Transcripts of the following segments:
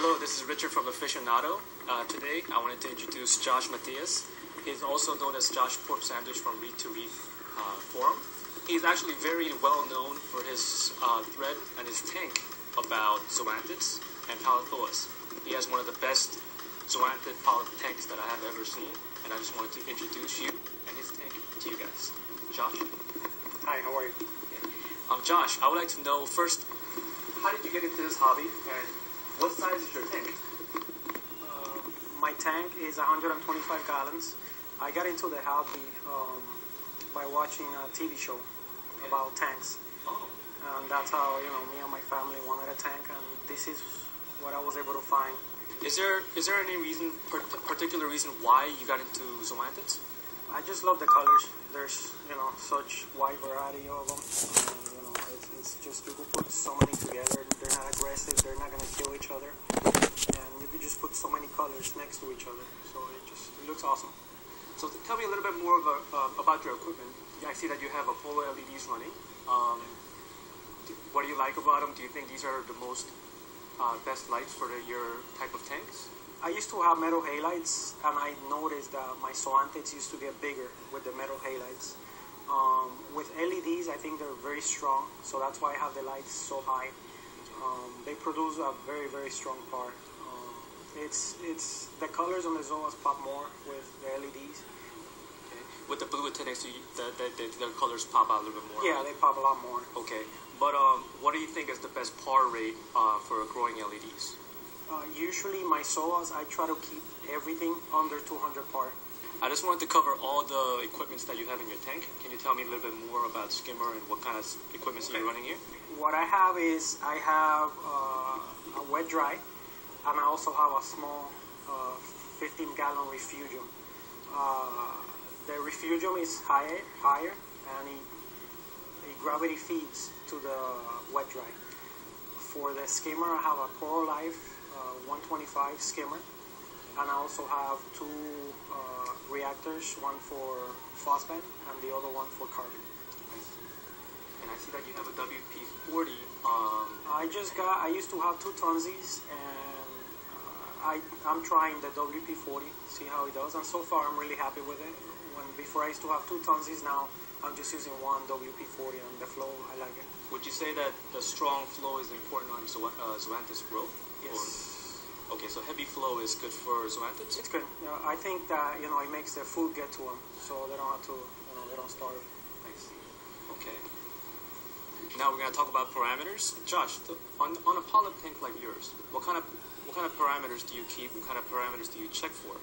Hello, this is Richard from Aficionado. Today, I wanted to introduce Josh Matias. He's also known as Josh Porp Sandwich from Reed to Reed forum. He's actually very well known for his thread and his tank about zoanthids and polyphyllus. He has one of the best zoanthid polyp tanks that I have ever seen, and I just wanted to introduce you and his tank to you guys. Josh? Hi, how are you? Okay. Josh, I would like to know first, how did you get into this hobby, and what size is your tank? My tank is 125 gallons. I got into the hobby by watching a TV show about tanks. Oh. And that's how, me and my family wanted a tank, and this is what I was able to find. Is there any particular reason why you got into zoanthids? I just love the colors. There's, such wide variety of them. And, it's just, you could put so many together. They're not aggressive. They're not going to kill each other. And you could just put so many colors next to each other. So it looks awesome. So tell me a little bit more about your equipment. I see that you have Apollo LEDs running. What do you like about them? Do you think these are the most best lights for your type of tanks? I used to have metal halides, and I noticed that my zoanthids used to get bigger with the metal halides. With LEDs, I think they're very strong, so that's why I have the lights so high. They produce a very, very strong power. It's the colors on the zoas pop more with the LEDs. Okay. With the blue actinics, the colors pop out a little bit more. Yeah, right? they pop a lot more. Okay, but what do you think is the best par rate for growing LEDs? Usually my zoas, I try to keep everything under 200 par. I just wanted to cover all the equipments that you have in your tank. Can you tell me a little bit more about skimmer and what kind of equipment you're running here? What I have is I have a wet dry, and I also have a small 15-gallon refugium. The refugium is higher, and it gravity feeds to the wet dry. For the skimmer, I have a Poro Life 125 skimmer, and I also have two reactors, one for phosphate and the other one for carbon. And I see that you have a WP40. I used to have two Tonsies, and I'm trying the WP40, see how it does, and so far I'm really happy with it. Before I used to have two Tonsies, now I'm just using one WP40, and the flow, I like it. Would you say that the strong flow is important on zoanthid growth? Yes. Okay, so heavy flow is good for zoanthids? It's good. I think that, it makes their food get to them, so they don't have to, they don't starve. I see. Okay. Now we're going to talk about parameters. Josh, on a polyp tank like yours, what kind of parameters do you keep? What kind of parameters do you check for?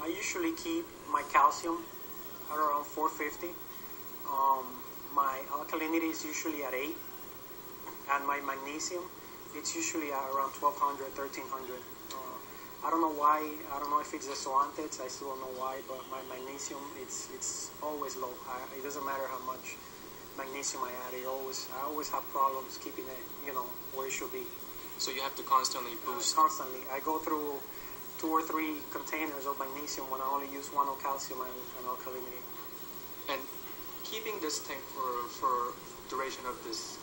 I usually keep my calcium at around 450. My alkalinity is usually at 8, and my magnesium, it's usually at around 1200, 1300. I don't know why. I don't know if it's the zoanthids. I still don't know why, but my magnesium, it's always low. It doesn't matter how much magnesium I add. I always have problems keeping it, where it should be. So you have to constantly boost? Constantly. I go through 2 or 3 containers of magnesium when I only use 1 of calcium and alkalinity. And keeping this tank for duration of this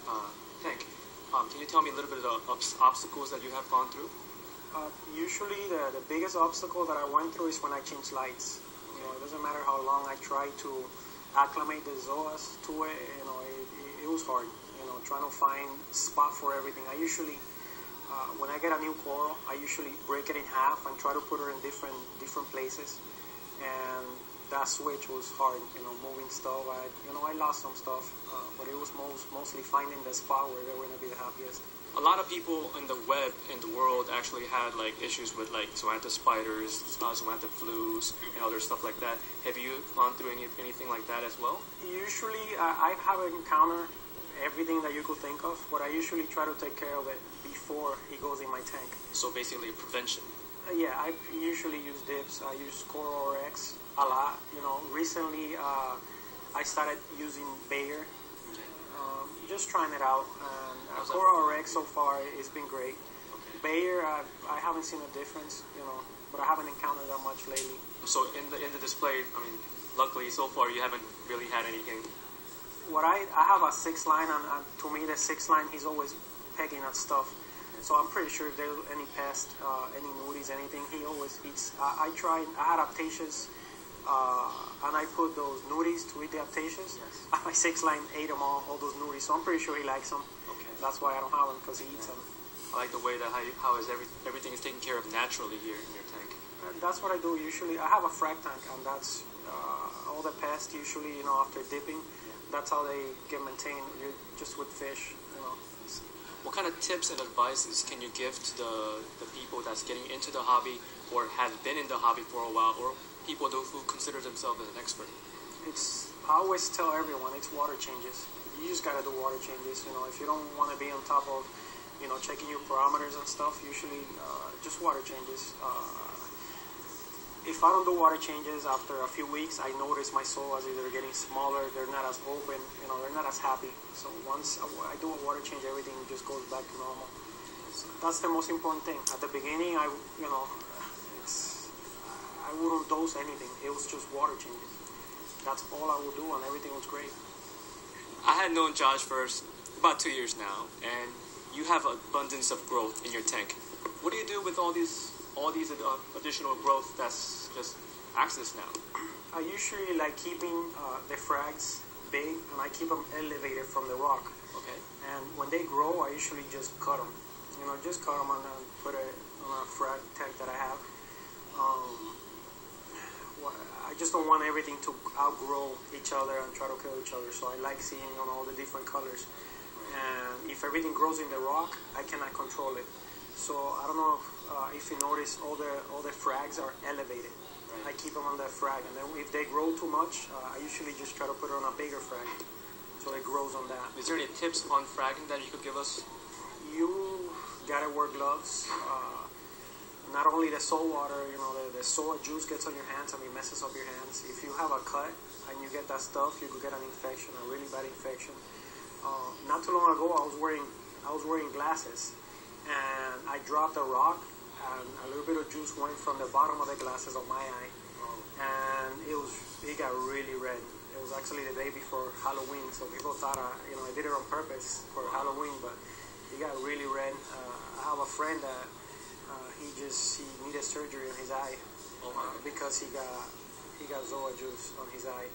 tank, can you tell me a little bit of the obstacles that you have gone through? Usually the biggest obstacle that I went through is when I changed lights. It doesn't matter how long I try to acclimate the zoas to it, it was hard, trying to find spot for everything. I usually, when I get a new coral, I usually break it in half and try to put her in different places. And that switch was hard, moving stuff. I lost some stuff, but it was mostly finding the spot where they were going to be the happiest. A lot of people in the web, in the world, actually had issues with zoanthid spiders, zoanthid flus, and other stuff like that. Have you gone through anything like that as well? Usually, I haven't encountered everything that you could think of, but I usually try to take care of it before it goes in my tank. So basically, prevention. Yeah, I usually use dips. I use Coral X a lot. Recently I started using Bayer, just trying it out. And Coral X so far it's been great. Okay. Bayer, I haven't seen a difference, but I haven't encountered that much lately. So in the display, luckily so far you haven't really had anything. I have a 6 line, and to me the 6 line, he's always pegging at stuff. So I'm pretty sure if there's any pest, any nudies, anything, he always eats. I had Aptasias, and I put those nudies to eat the Aptasias. Yes. My 6 line ate them all those nudies, so I'm pretty sure he likes them. Okay. That's why I don't have them, because he eats them. I like the way that everything is taken care of naturally here in your tank. And that's what I do usually. I have a frag tank, and that's all the pests usually, after dipping, that's how they get maintained, just with fish, What kind of tips and advices can you give to the people that's getting into the hobby or have been in the hobby for a while, or people who consider themselves as an expert? I always tell everyone, it's water changes. You just gotta do water changes. If you don't want to be on top of, checking your parameters and stuff, usually just water changes. If I don't do water changes, after a few weeks, I notice my soas either getting smaller, they're not as open, they're not as happy. So once I do a water change, everything just goes back to normal. That's the most important thing. At the beginning, I wouldn't dose anything. It was just water changes. That's all I would do, and everything was great. I had known Josh for about 2 years now, and you have an abundance of growth in your tank. What do you do with all these additional growth that's just access now? I usually like keeping the frags big, and I keep them elevated from the rock. Okay. And when they grow, I usually just cut them. Just cut them and then put it on a frag tank that I have. I just don't want everything to outgrow each other and try to kill each other. So I like seeing all the different colors. And if everything grows in the rock, I cannot control it. So I don't know if you notice, all the frags are elevated. Right. I keep them on the frag, and then if they grow too much, I usually just try to put it on a bigger frag, so it grows on that. Is there any tips on fragging that you could give us? You gotta wear gloves. Not only the salt water, the soda juice gets on your hands and it messes up your hands. If you have a cut and you get that stuff, you could get an infection, a really bad infection. Not too long ago, I was wearing glasses, and I dropped a rock, and a little bit of juice went from the bottom of the glasses of my eye, and it got really red. It was actually the day before Halloween, so people thought I did it on purpose for Halloween, but it got really red. I have a friend that he needed surgery on his eye because he got Zoa juice on his eye.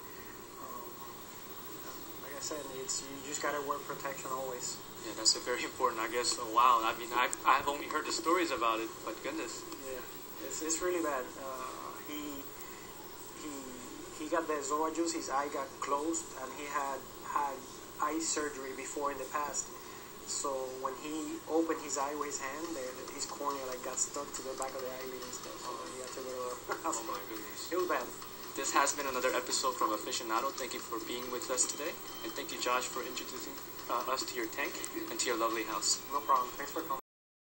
Like I said, you just gotta wear protection always. Yeah, that's very important, I guess. Oh, wow, I mean, I've only heard the stories about it, but goodness. Yeah, it's really bad. He got the Zoa juice, his eye got closed, and he had eye surgery before in the past. So when he opened his eye with his hand, his cornea got stuck to the back of the eyelid and stuff. So he had to go to the hospital. Oh my goodness. It was bad. This has been another episode from Aficionado. Thank you for being with us today, and thank you, Josh, for introducing us to your tank and to your lovely house. No problem. Thanks for coming.